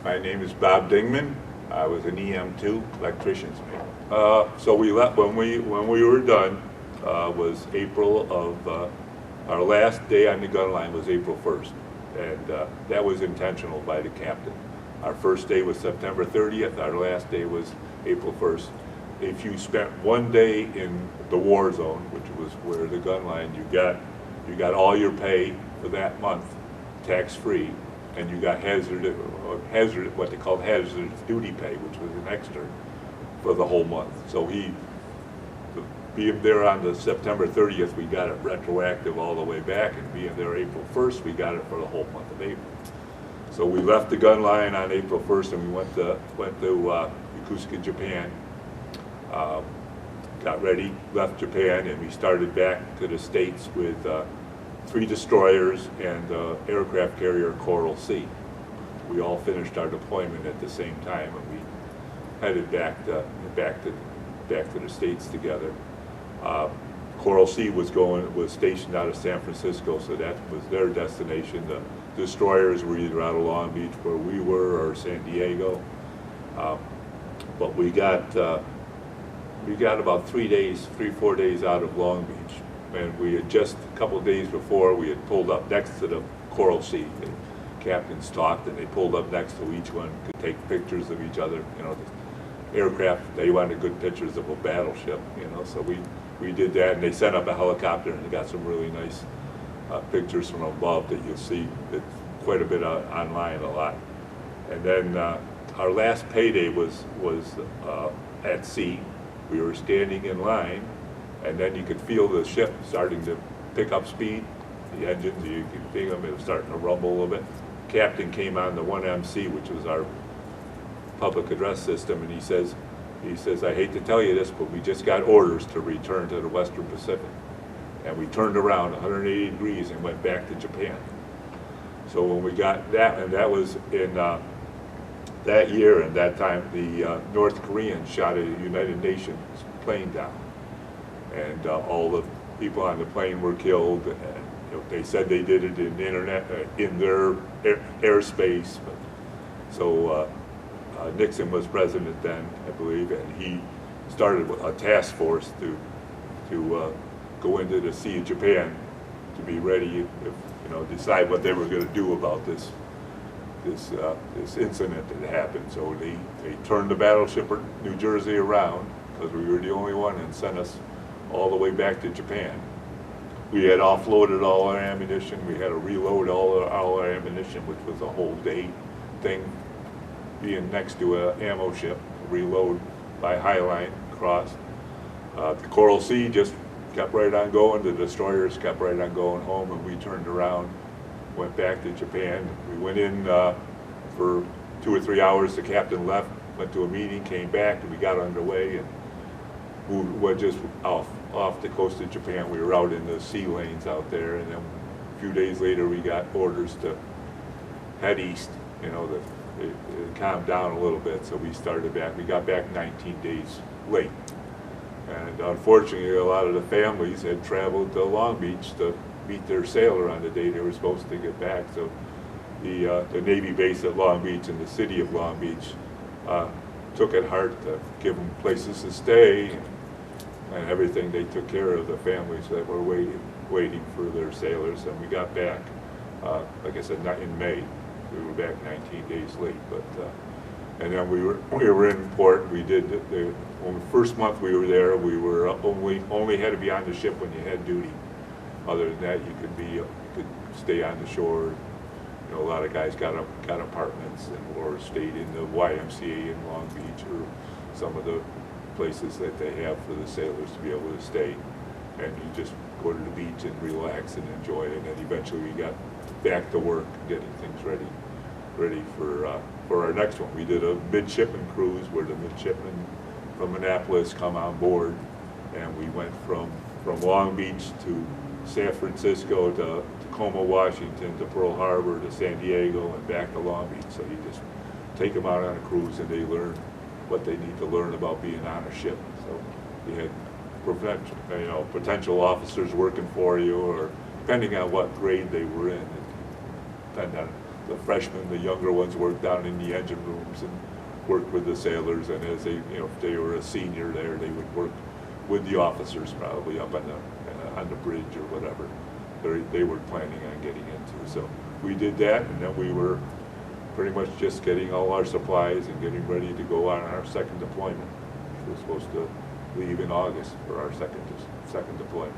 My name is Bob Dingman. I was an EM2 electrician's mate. So we left when we were done was April of our last day on the gun line was April 1st, and that was intentional by the captain. Our first day was September 30th. Our last day was April 1st. If you spent one day in the war zone, which was where the gun line, you got all your pay for that month, tax free, and you got what they called hazardous duty pay, which was an extra for the whole month. So being there on the September 30th, we got it retroactive all the way back, and being there April 1st, we got it for the whole month of April. So we left the gun line on April 1st, and we went to Yokosuka, Japan. Got ready, left Japan, and we started back to the States with 3 destroyers and aircraft carrier Coral Sea. We all finished our deployment at the same time, and we headed back to the States together. Coral Sea was stationed out of San Francisco, so that was their destination. The destroyers were either out of Long Beach, where we were, or San Diego. But we got about 3-4 days out of Long Beach, and we had just a couple of days before we had pulled up next to the Coral Sea. The captains talked, and they pulled up next to each one, could take pictures of each other. You know, the aircraft, they wanted good pictures of a battleship. You know, so we did that, and they sent up a helicopter, and they got some really nice pictures from above that you'll see. It's quite a bit online, a lot. And then our last payday was at sea. We were standing in line, and then you could feel the ship starting to pick up speed. The engines, you could feel them, it was starting to rumble a little bit. Captain came on the 1MC, which was our public address system, and he says, I hate to tell you this, but we just got orders to return to the Western Pacific. And we turned around 180 degrees and went back to Japan. So when we got that, and that was in that year and that time, the North Koreans shot a United Nations plane down, and all the people on the plane were killed. And they said they did it in their airspace. But, so Nixon was president then, I believe, and he started a task force to go into the Sea of Japan to be ready if decide what they were going to do about this incident that happened. So they turned the battleship New Jersey around, because we were the only one, and sent us all the way back to Japan. We had offloaded all our ammunition. We had to reload all our ammunition, which was a whole day thing, being next to an ammo ship, reload by Highline across. The Coral Sea just kept right on going. The destroyers kept right on going home, and we turned around, went back to Japan. We went in for 2 or 3 hours. The captain left, went to a meeting, came back, and we got underway, and we were just off the coast of Japan. We were out in the sea lanes out there, and then a few days later we got orders to head east. It calmed down a little bit, so we started back. We got back 19 days late. And unfortunately, a lot of the families had traveled to Long Beach to meet their sailor on the day they were supposed to get back. So the Navy base at Long Beach and the city of Long Beach took it hard to give them places to stay and everything. They took care of the families that were waiting for their sailors. And we got back, like I said, not in May. We were back 19 days late, but and then we were in port. We did the first month we were there. We were only had to be on the ship when you had duty. Other than that, you could stay on the shore. A lot of guys got apartments or stayed in the YMCA in Long Beach, or some of the places that they have for the sailors to be able to stay. And you just go to the beach and relax and enjoy it. And then eventually we got back to work, getting things ready for our next one. We did a midshipman cruise where the midshipmen from Annapolis come on board, and we went from Long Beach to San Francisco to Tacoma, Washington, to Pearl Harbor, to San Diego, and back to Long Beach. So you just take them out on a cruise, and they learn what they need to learn about being on a ship. So you had potential officers working for you, or depending on what grade they were in, it depended on the freshmen, the younger ones worked down in the engine rooms and worked with the sailors, and as they, you know, if they were a senior there, they would work with the officers probably up on the bridge or whatever they were planning on getting into. So we did that, and then we were pretty much just getting all our supplies and getting ready to go on our second deployment, which was supposed to leave in August for our second deployment.